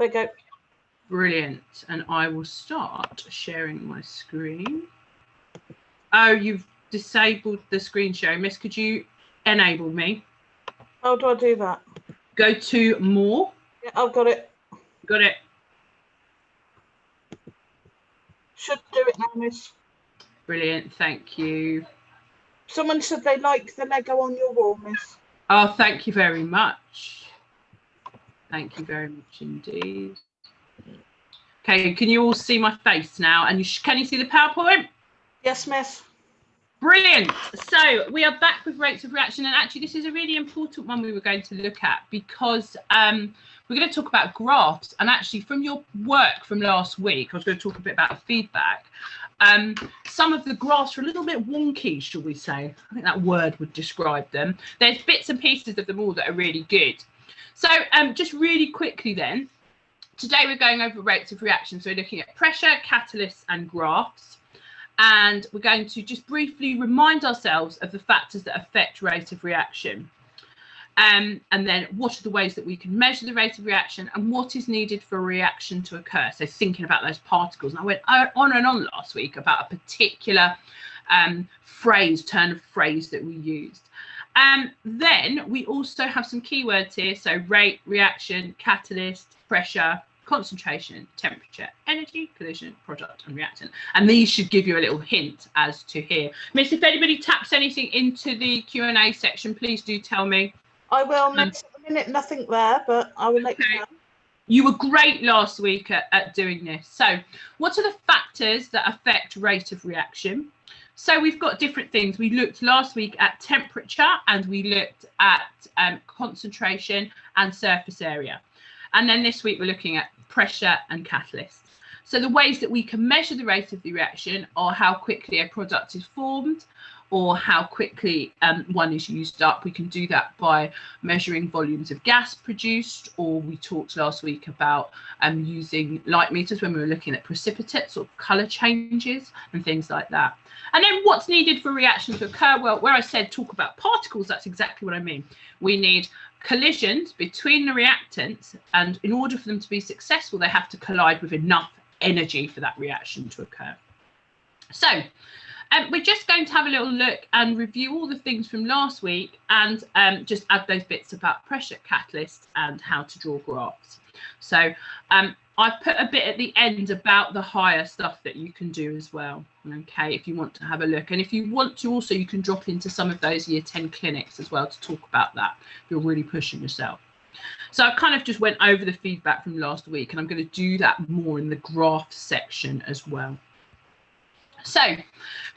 There you go. Brilliant. And I will start sharing my screen. Oh, you've disabled the screen sharing. Miss, could you enable me? How do I do that? Go to more. Yeah, I've got it. Got it. Should do it now, Miss. Brilliant. Thank you. Someone said they liked the Lego on your wall, Miss. Oh, thank you very much. Thank you very much indeed. Okay, can you all see my face now? And can you see the PowerPoint? Yes, Miss. Brilliant. So we are back with rates of reaction, and actually this is a really important one we were going to look at, because we're going to talk about graphs. And actually from your work from last week, I was going to talk a bit about feedback. Some of the graphs are a little bit wonky, shall we say. I think that word would describe them. There's bits and pieces of them all that are really good. So just really quickly then, today we're going over rates of reaction. So we're looking at pressure, catalysts and graphs. And we're going to just briefly remind ourselves of the factors that affect rate of reaction. And then what are the ways that we can measure the rate of reaction and what is needed for a reaction to occur. So thinking about those particles. And I went on and on last week about a particular turn of phrase that we used. Then we also have some keywords here. So rate, reaction, catalyst, pressure, concentration, temperature, energy, collision, product and reactant. And these should give you a little hint as to here. Miss, if anybody taps anything into the Q&A section, please do tell me. I will, Miss. At the minute, nothing there, but I will let you know. You were great last week at doing this. So what are the factors that affect rate of reaction? So we've got different things. We looked last week at temperature and we looked at concentration and surface area. And then this week we're looking at pressure and catalysts. So the ways that we can measure the rate of the reaction are how quickly a product is formed or how quickly one is used up. We can do that by measuring volumes of gas produced, or we talked last week about using light meters when we were looking at precipitates or colour changes and things like that. And then what's needed for a reaction to occur? Well, where I said talk about particles, that's exactly what I mean. We need collisions between the reactants, and in order for them to be successful, they have to collide with enough energy for that reaction to occur. So we're just going to have a little look and review all the things from last week and just add those bits about pressure, catalysts and how to draw graphs. So I've put a bit at the end about the higher stuff that you can do as well, okay, if you want to have a look. And if you want to also, you can drop into some of those year 10 clinics as well to talk about that if you're really pushing yourself. So I kind of just went over the feedback from last week, and I'm going to do that more in the graph section as well. So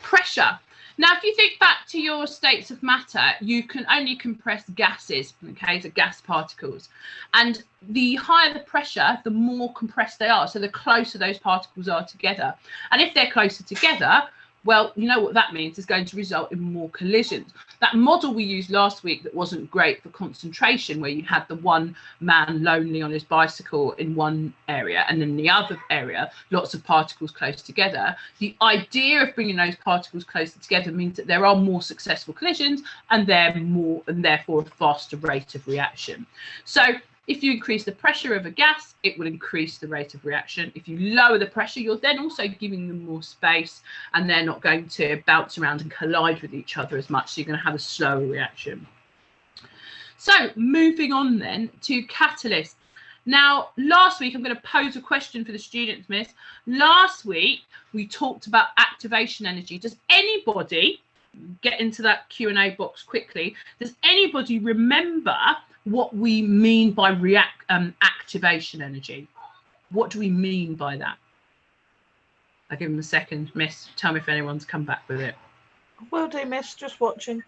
pressure. Now, if you think back to your states of matter, you can only compress gases, okay, so gas particles. And the higher the pressure, the more compressed they are. So the closer those particles are together. And if they're closer together, well, you know what that means is going to result in more collisions. That model we used last week that wasn't great for concentration, where you had the one man lonely on his bicycle in one area and in the other area, lots of particles close together. The idea of bringing those particles closer together means that there are more successful collisions and therefore a faster rate of reaction. So if you increase the pressure of a gas, it will increase the rate of reaction. If you lower the pressure, you're then also giving them more space and they're not going to bounce around and collide with each other as much. So you're going to have a slower reaction. So moving on then to catalysts. Now, last week, I'm going to pose a question for the students, Miss. Last week, we talked about activation energy. Does anybody, get into that Q&A box quickly, does anybody remember what we mean by activation energy? What do we mean by that? I'll give them a second. Miss, tell me if anyone's come back with it. Will do, Miss, just watching.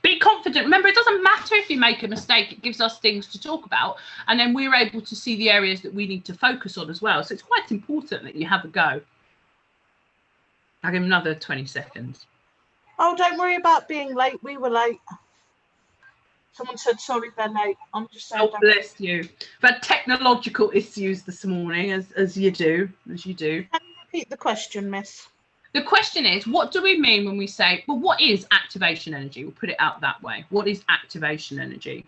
Be confident. Remember, it doesn't matter if you make a mistake. It gives us things to talk about, and then we're able to see the areas that we need to focus on as well. So it's quite important that you have a go. I'll give them another 20 seconds. Oh, don't worry about being late. We were late. Someone said, sorry, they're late. I'm just saying. Oh, bless you. We've had technological issues this morning, as you do. Can you repeat the question, Miss? The question is, what do we mean when we say, well, what is activation energy? We'll put it out that way. What is activation energy?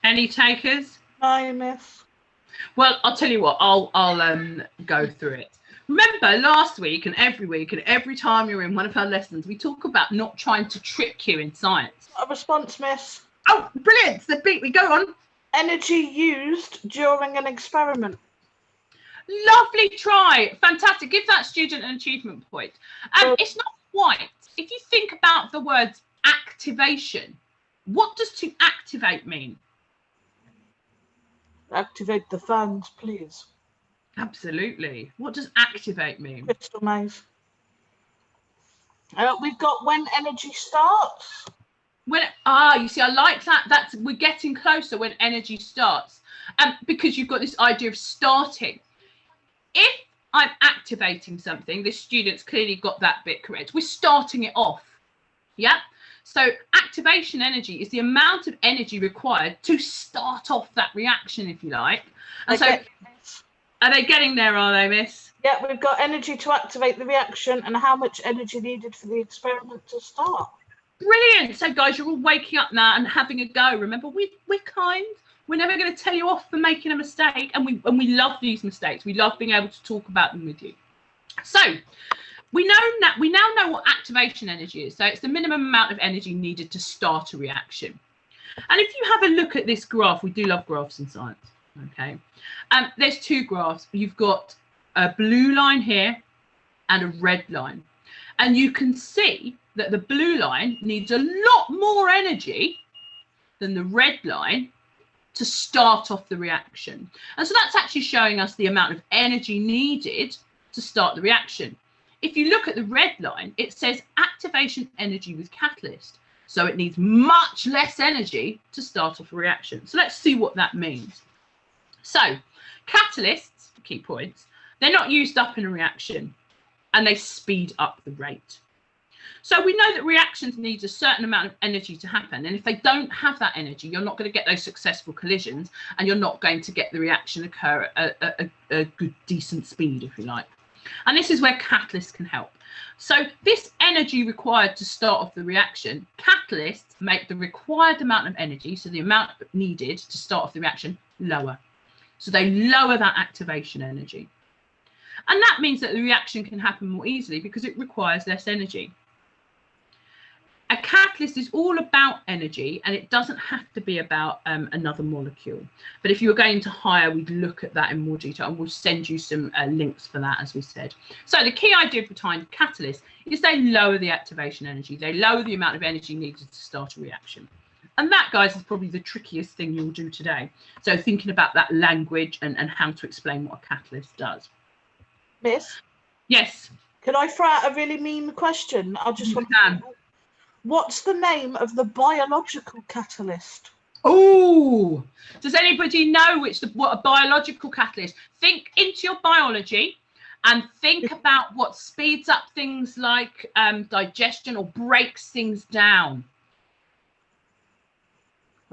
Any takers? No, miss. Well, I'll tell you what, I'll go through it. Remember last week and every time you're in one of our lessons, we talk about not trying to trick you in science. A response, miss. Oh, brilliant. So beat me. Go on. Energy used during an experiment. Lovely try. Fantastic. Give that student an achievement point. It's not quite. If you think about the words activation, what does to activate mean? Activate the fans, please. Absolutely. What does activate mean? Crystal maze. We've got when energy starts. You see, I like that. We're getting closer when energy starts. Because you've got this idea of starting. If I'm activating something, this student's clearly got that bit correct. We're starting it off. Yeah. So activation energy is the amount of energy required to start off that reaction, if you like. And are they getting there, are they, miss? Yeah, we've got energy to activate the reaction and how much energy needed for the experiment to start. Brilliant. So, guys, you're all waking up now and having a go. Remember, we're kind. We're never going to tell you off for making a mistake. And we love these mistakes. We love being able to talk about them with you. So, we now know what activation energy is. So it's the minimum amount of energy needed to start a reaction. And if you have a look at this graph, we do love graphs in science. Okay. There's two graphs. You've got a blue line here and a red line. And you can see that the blue line needs a lot more energy than the red line to start off the reaction. And so that's actually showing us the amount of energy needed to start the reaction. If you look at the red line, it says activation energy with catalyst. So it needs much less energy to start off a reaction. So let's see what that means. So catalysts, key points, they're not used up in a reaction and they speed up the rate. So we know that reactions need a certain amount of energy to happen. And if they don't have that energy, you're not going to get those successful collisions and you're not going to get the reaction occur at a good, decent speed, if you like. And this is where catalysts can help. So this energy required to start off the reaction, catalysts make the required amount of energy, so the amount needed to start off the reaction, lower. So they lower that activation energy. And that means that the reaction can happen more easily because it requires less energy. A catalyst is all about energy and it doesn't have to be about another molecule. But if you were going to higher, we'd look at that in more detail and we'll send you some links for that, as we said. So the key idea behind catalysts is they lower the activation energy. They lower the amount of energy needed to start a reaction. And that, guys, is probably the trickiest thing you'll do today. So thinking about that language and how to explain what a catalyst does. Miss? Yes. Could I throw out a really mean question? I just want to know, what's the name of the biological catalyst? Oh, does anybody know what a biological catalyst? Think into your biology and think about what speeds up things like digestion or breaks things down.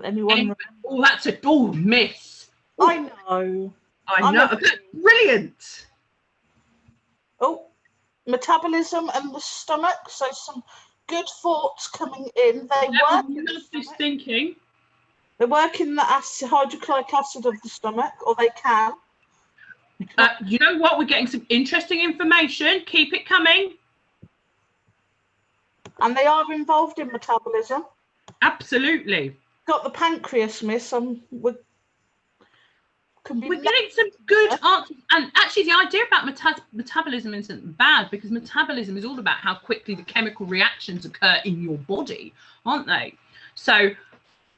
Anyone? Oh, that's a miss. Ooh. I know. I know. Brilliant. Oh, metabolism and the stomach. So some good thoughts coming in. They work in this thinking. They work in the hydrochloric acid of the stomach, or they can. You know what? We're getting some interesting information. Keep it coming. And they are involved in metabolism. Absolutely. Got the pancreas, miss. We're getting some good answers. And actually, the idea about metabolism isn't bad because metabolism is all about how quickly the chemical reactions occur in your body, aren't they? So,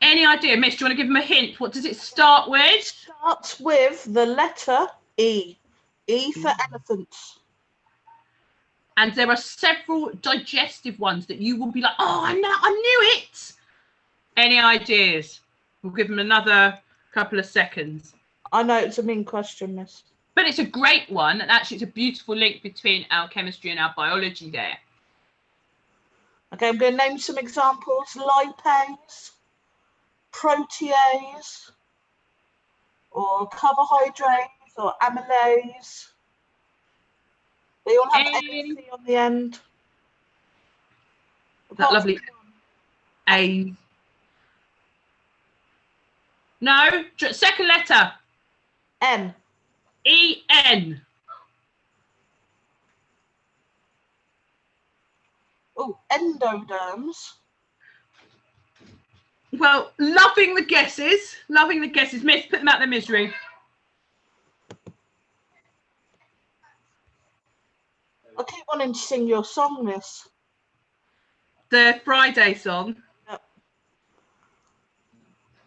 any idea, miss? Do you want to give them a hint? What does it start with? It starts with the letter E. E for elephants. And there are several digestive ones that you will be like, oh, I knew it. Any ideas? We'll give them another couple of seconds. I know it's a mean question, miss. But it's a great one. And actually, it's a beautiful link between our chemistry and our biology there. Okay, I'm going to name some examples. Lipase, protease, or carbohydrates, or amylase. They all have AC on the end. That lovely A. No. Second letter. N. E-N. Oh, endoderms. Well, loving the guesses. Loving the guesses. Miss, put them out of their misery. I keep wanting to sing your song, Miss. The Friday song. Yep.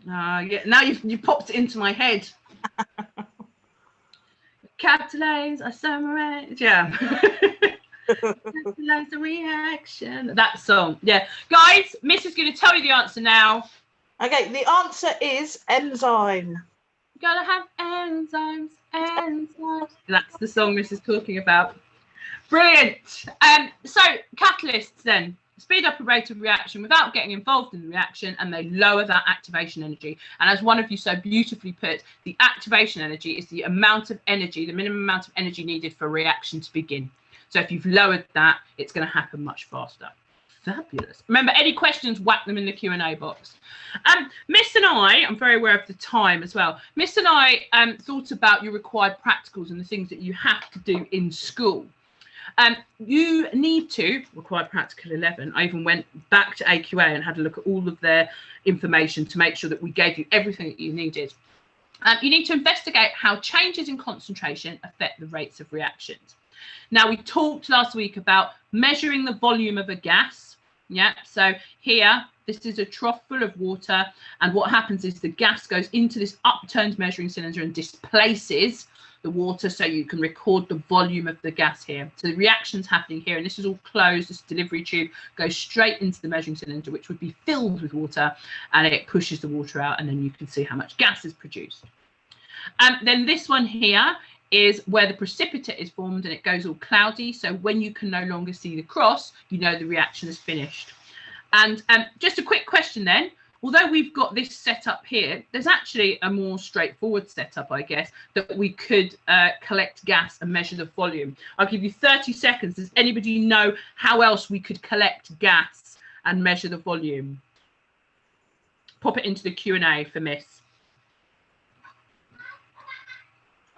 Yeah. Now you've popped it into my head. Catalyze, I summarize. Yeah. Catalyze the reaction. That song. Yeah. Guys, Miss is going to tell you the answer now. Okay, the answer is enzyme. Gotta have enzymes. That's the song Miss is talking about. Brilliant. So catalysts then speed up a rate of reaction without getting involved in the reaction, and they lower that activation energy. And as one of you so beautifully put, the activation energy is the amount of energy, the minimum amount of energy needed for a reaction to begin. So if you've lowered that, it's going to happen much faster. Fabulous. Remember, any questions, whack them in the Q&A box. Miss and I'm very aware of the time as well. Miss and I thought about your required practicals and the things that you have to do in school. You need to, required practical 11, I even went back to AQA and had a look at all of their information to make sure that we gave you everything that you needed. You need to investigate how changes in concentration affect the rates of reactions. Now, we talked last week about measuring the volume of a gas. Yeah, so here, this is a trough full of water, and what happens is the gas goes into this upturned measuring cylinder and displaces the water, so you can record the volume of the gas here. So the reaction's happening here, and this is all closed. This delivery tube goes straight into the measuring cylinder, which would be filled with water, and it pushes the water out, and then you can see how much gas is produced. Then this one here is where the precipitate is formed, and it goes all cloudy. So when you can no longer see the cross, you know the reaction is finished. And just a quick question then. Although we've got this setup here, there's actually a more straightforward setup, I guess, that we could collect gas and measure the volume. I'll give you 30 seconds. Does anybody know how else we could collect gas and measure the volume? Pop it into the Q&A for Miss.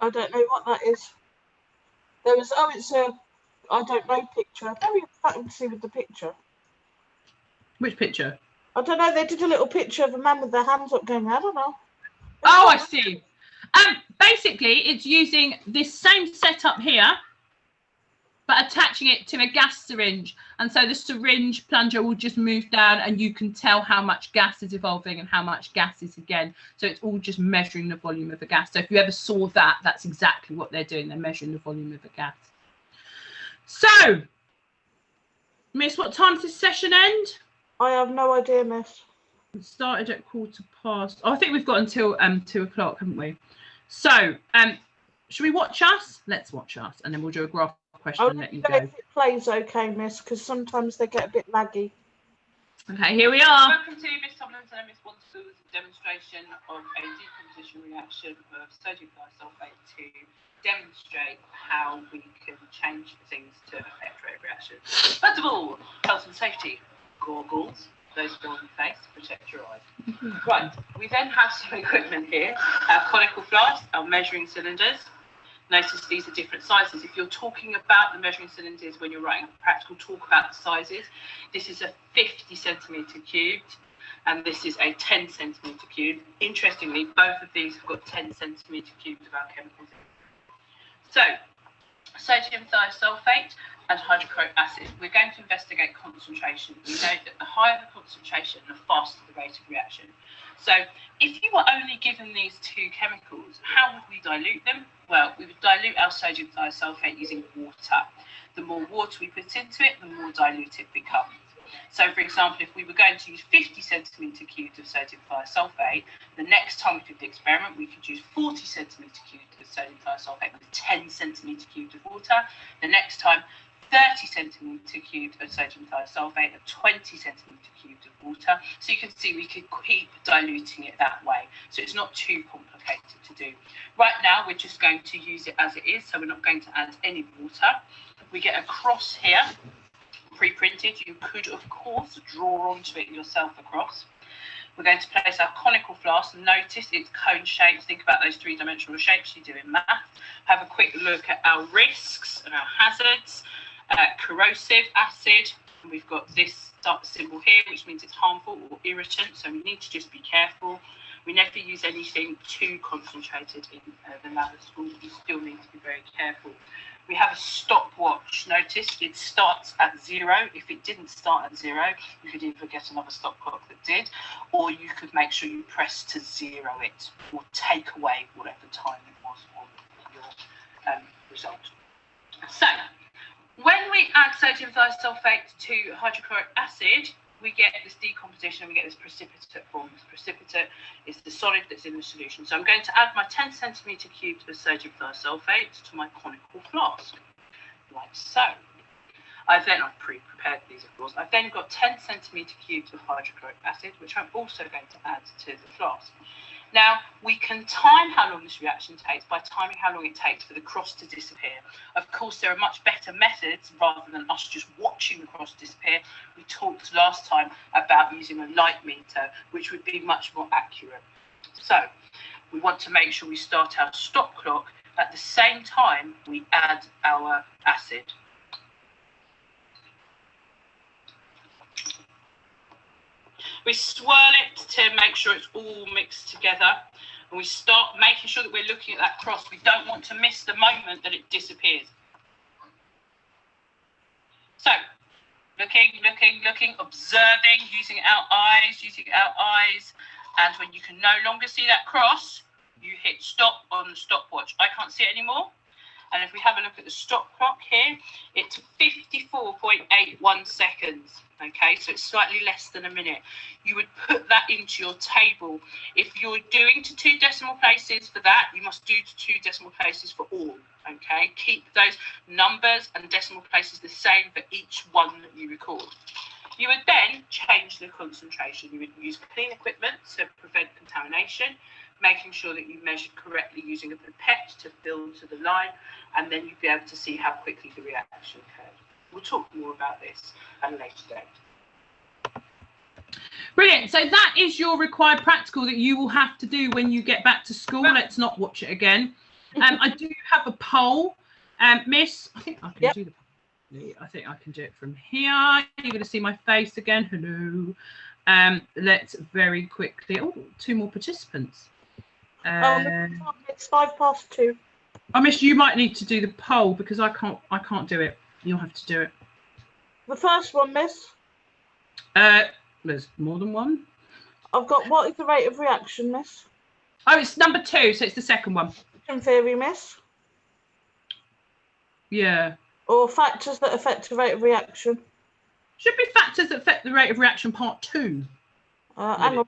I don't know what that is. There was, it's a, I don't know, picture. Very fancy with the picture. Which picture? I don't know. They did a little picture of a man with their hands up going, I don't know. Oh, I see. Basically, it's using this same setup here, but attaching it to a gas syringe. And so the syringe plunger will just move down, and you can tell how much gas is evolving and how much gas is again. So it's all just measuring the volume of the gas. So if you ever saw that, that's exactly what they're doing. They're measuring the volume of the gas. So, Miss, what time does this session end? I have no idea, Miss. It started at past. Oh, I think we've got until 2 o'clock, haven't we? So, should we watch us? Let's watch us, and then we'll do a graph question and let you go. If it plays okay, Miss, because sometimes they get a bit laggy. Okay, here we are. Welcome to Miss Tomlin's and Miss Wansfield's demonstration of a decomposition reaction of sodium disulfate to demonstrate how we can change things to affect rate of reaction. First of all, health and safety. Goggles, those go on your face, protect your eyes. Right, we then have some equipment here, our conical flasks, our measuring cylinders. Notice these are different sizes. If you're talking about the measuring cylinders when you're writing a practical, talk about the sizes. This is a 50 centimetre cubed, and this is a 10 centimetre cubed. Interestingly, both of these have got 10 centimetre cubed of our chemicals in. So, sodium thiosulfate and hydrochloric acid. We're going to investigate concentration. We know that the higher the concentration, the faster the rate of reaction. So if you were only given these two chemicals, how would we dilute them? Well, we would dilute our sodium thiosulfate using water. The more water we put into it, the more dilute it becomes. So, for example, if we were going to use 50 centimetre cubed of sodium thiosulfate, the next time we did the experiment, we could use 40 centimetre cubed of sodium thiosulfate with 10 centimetre cubed of water. The next time, 30 centimetre cubed of sodium thiosulfate and 20 centimetre cubed of water. So you can see we could keep diluting it that way. So it's not too complicated to do. Right now, we're just going to use it as it is. So we're not going to add any water. We get a cross here, pre-printed. You could, of course, draw onto it yourself across. We're going to place our conical flask. Notice it's cone shaped. Think about those three-dimensional shapes you do in math. Have a quick look at our risks and our hazards. Corrosive acid. We've got this symbol here, which means it's harmful or irritant. So we need to just be careful. We never use anything too concentrated in the lab at school. You still need to be very careful. We have a stopwatch. Notice it starts at 0. If it didn't start at 0, you could either get another stop clock that did, or you could make sure you press to 0 it, or take away whatever time it was on your result. So, when we add sodium thiosulfate to hydrochloric acid, we get this decomposition, we get this precipitate form. This precipitate is the solid that's in the solution. So I'm going to add my 10 centimetre cubes of sodium thiosulfate to my conical flask, like so. I've pre-prepared these, of course. I've then got 10 centimetre cubes of hydrochloric acid, which I'm also going to add to the flask. Now, we can time how long this reaction takes by timing how long it takes for the cross to disappear. Of course, there are much better methods rather than us just watching the cross disappear. We talked last time about using a light meter, which would be much more accurate. So, we want to make sure we start our stop clock at the same time we add our acid. We swirl it to make sure it's all mixed together, and we start making sure that we're looking at that cross. We don't want to miss the moment that it disappears. So, looking, observing, using our eyes, and when you can no longer see that cross, you hit stop on the stopwatch. I can't see it anymore. And if we have a look at the stop clock here, it's 54.81 seconds. Okay, so it's slightly less than a minute. You would put that into your table. If you're doing to 2 decimal places for that, you must do to 2 decimal places for all. Okay, keep those numbers and decimal places the same for each one that you record. You would then change the concentration. You would use clean equipment to prevent contamination, making sure that you measured correctly using a pipette to fill to the line, and then you'd be able to see how quickly the reaction occurred. We'll talk more about this at a later date. Brilliant. So that is your required practical that you will have to do when you get back to school. Let's not watch it again. I do have a poll. Miss, I think I can do the I think I can do it from here. You're going to see my face again. Hello. Let's very quickly. Oh, 2 more participants. It's 2:05. I miss. You might need to do the poll because I can't do it. You'll have to do it. The first one, miss. There's more than one. I've got what is the rate of reaction, miss? Oh, it's number 2, so it's the second one. In theory, miss. Yeah. Or factors that affect the rate of reaction. Should be factors that affect the rate of reaction, part 2. Hang on.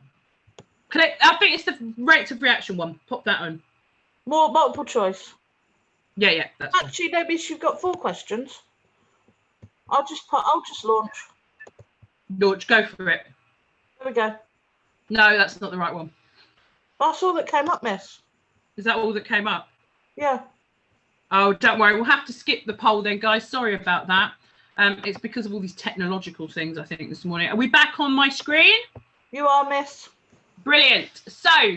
I think it's the rates of reaction one. Pop that on. More multiple choice. Yeah, that's actually no, miss. You've got 4 questions. I'll just launch. Launch, go for it. There we go. No, that's not the right one. That's all that came up, miss. Is that all that came up? Yeah. Oh, don't worry. We'll have to skip the poll then, guys. Sorry about that. It's because of all these technological things, I think, this morning. Are we back on my screen? You are, miss. Brilliant. So,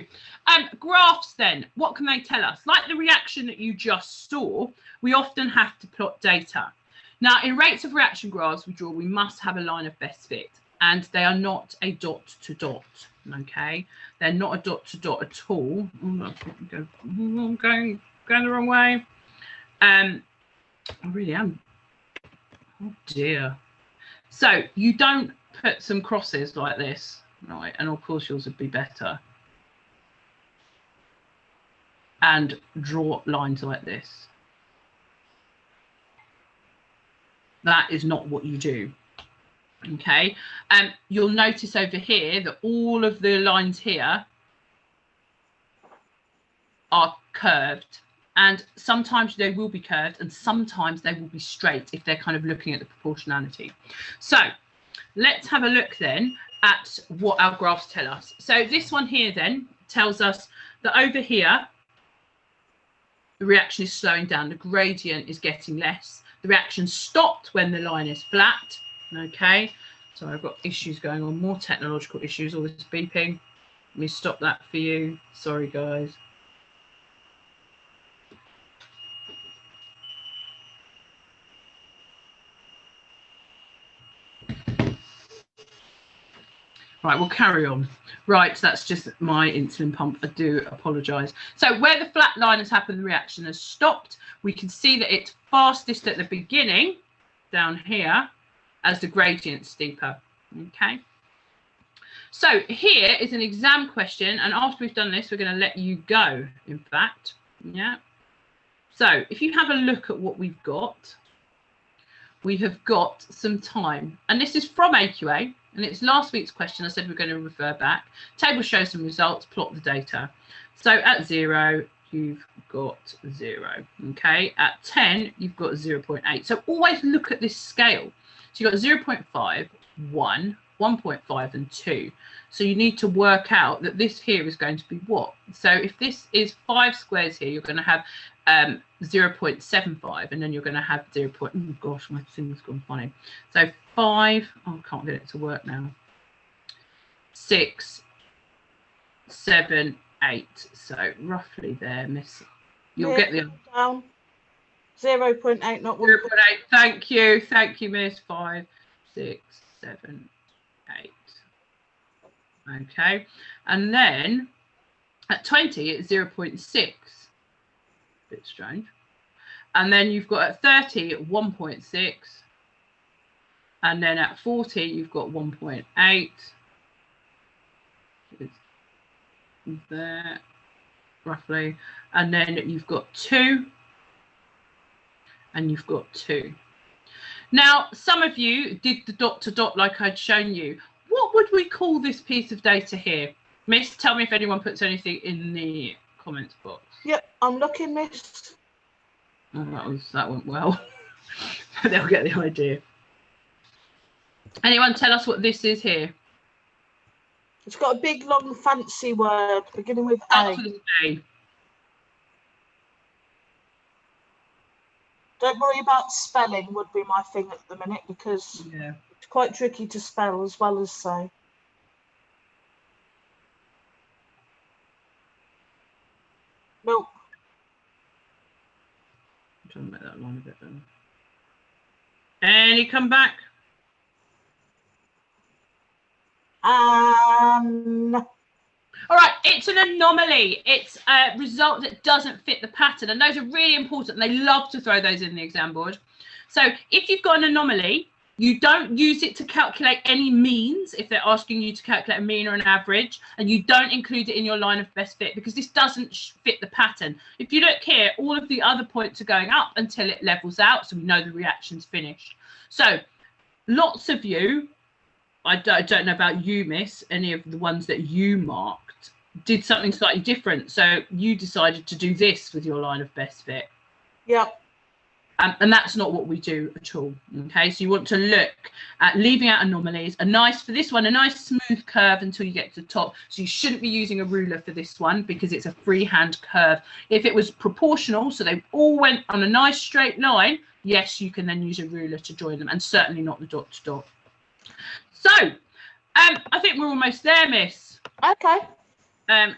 graphs then, what can they tell us? Like the reaction that you just saw, we often have to plot data. Now, in rates of reaction graphs we must have a line of best fit, and they are not a dot to dot, okay? They're not a dot to dot at all. I'm going the wrong way. I really am. Oh dear. So you don't put some crosses like this, right? And of course yours would be better. And draw lines like this. That is not what you do. Okay. You'll notice over here that all of the lines here are curved. And sometimes they will be curved and sometimes they will be straight if they're kind of looking at the proportionality. So let's have a look then at what our graphs tell us. So this one here then tells us that over here, the reaction is slowing down. The gradient is getting less. The reaction stopped when the line is flat. Okay. So I've got issues going on, more technological issues, all this beeping. Let me stop that for you. Sorry, guys. Right, we'll carry on. Right, that's just my insulin pump. I do apologise. So where the flat line has happened, the reaction has stopped. We can see that it's fastest at the beginning, down here, as the gradient's steeper. Okay. So here is an exam question, and after we've done this, we're going to let you go, in fact. Yeah. So if you have a look at what we've got, we have got some time. And this is from AQA, and it's last week's question. I said we're going to refer back. Table shows some results, plot the data. So at 0, you've got 0. Okay. At 10, you've got 0.8. So always look at this scale. So you've got 0.5, 1, 1.5 and 2. So you need to work out that this here is going to be what? So if this is 5 squares here, you're going to have 0.75, and then you're going to have 0. Oh gosh, my thing's gone funny. So 5, oh, I can't get it to work now. 6, 7, 8. So roughly there, miss. You'll get the down. 0.8, not 1. 0.8. Thank you, miss. 5, 6, 7, 8. Okay, and then at 20 it's 0.6. Bit strange. And then you've got at 30 1.6, and then at 40 you've got 1.8. It's there roughly, and then you've got 2, and you've got 2. Now, some of you did the dot to dot like I'd shown you. What would we call this piece of data here? Miss, tell me if anyone puts anything in the comments box. Yep, I'm looking, miss. Oh, that went well. They'll get the idea. Anyone tell us what this is here? It's got a big, long, fancy word beginning with A. A. Don't worry about spelling would be my thing at the minute, because it's quite tricky to spell as well as say. Nope. I'm trying to make that line a bit better. Any come back? All right, it's an anomaly. It's a result that doesn't fit the pattern, and those are really important. They love to throw those in the exam board. So if you've got an anomaly, you don't use it to calculate any means if they're asking you to calculate a mean or an average, and you don't include it in your line of best fit because this doesn't fit the pattern. If you look here, all of the other points are going up until it levels out, so we know the reaction's finished. So lots of you, I don't know about you, miss, any of the ones that you marked did something slightly different. So you decided to do this with your line of best fit. Yep. And that's not what we do at all. Okay, so you want to look at leaving out anomalies. For this one, a nice smooth curve until you get to the top. So you shouldn't be using a ruler for this one because it's a freehand curve. If it was proportional, so they all went on a nice straight line, yes, you can then use a ruler to join them, and certainly not the dot to dot. So I think we're almost there, miss. Okay.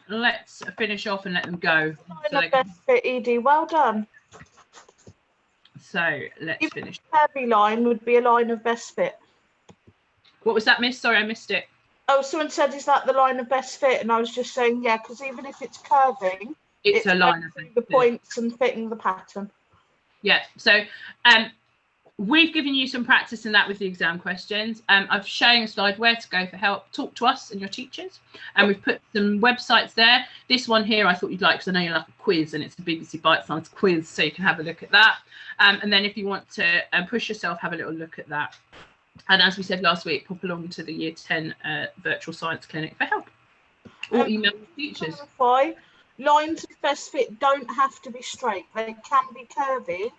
Let's finish off and let them go. Line of best fit, Edie. Well done. So let's finish. Curvy line would be a line of best fit. What was that, miss? Sorry, I missed it. Oh, someone said, is that the line of best fit? And I was just saying, yeah, because even if it's curving, it's a line of best fit. The points and fitting the pattern. Yeah. So we've given you some practice in that with the exam questions. I've shown a slide where to go for help. Talk to us and your teachers. And we've put some websites there. This one here I thought you'd like, because I know you like a quiz, and it's a BBC Bite-sized quiz, so you can have a look at that. And then if you want to push yourself, have a little look at that. And as we said last week, pop along to the Year 10 virtual science clinic for help. Or email the teachers. Lines of best fit don't have to be straight. They can be curvy.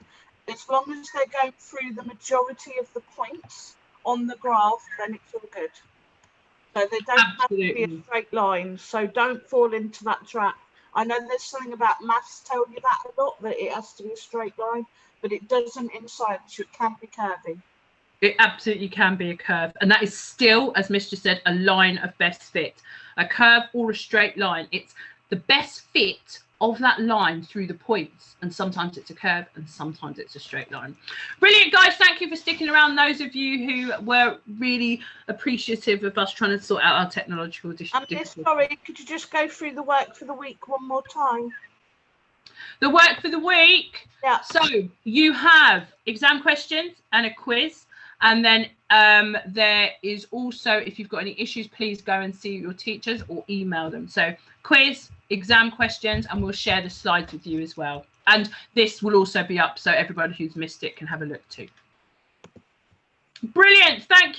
As long as they're going through the majority of the points on the graph, then it's all good. So they don't have to be a straight line. So don't fall into that trap. I know there's something about maths tell you that a lot, that it has to be a straight line, but it doesn't in science. It can be curvy. It absolutely can be a curve, and that is still, as Miss just said, a line of best fit. A curve or a straight line, it's the best fit of that line through the points, and sometimes it's a curve and sometimes it's a straight line. Brilliant, guys. Thank you for sticking around. Those of you who were really appreciative of us trying to sort out our technological difficulties. Sorry, could you just go through the work for the week one more time? The work for the week. Yeah. So you have exam questions and a quiz. And then there is also, if you've got any issues, please go and see your teachers or email them. So quiz, exam questions, and we'll share the slides with you as well. And this will also be up so everybody who's missed it can have a look too. Brilliant. Thank you.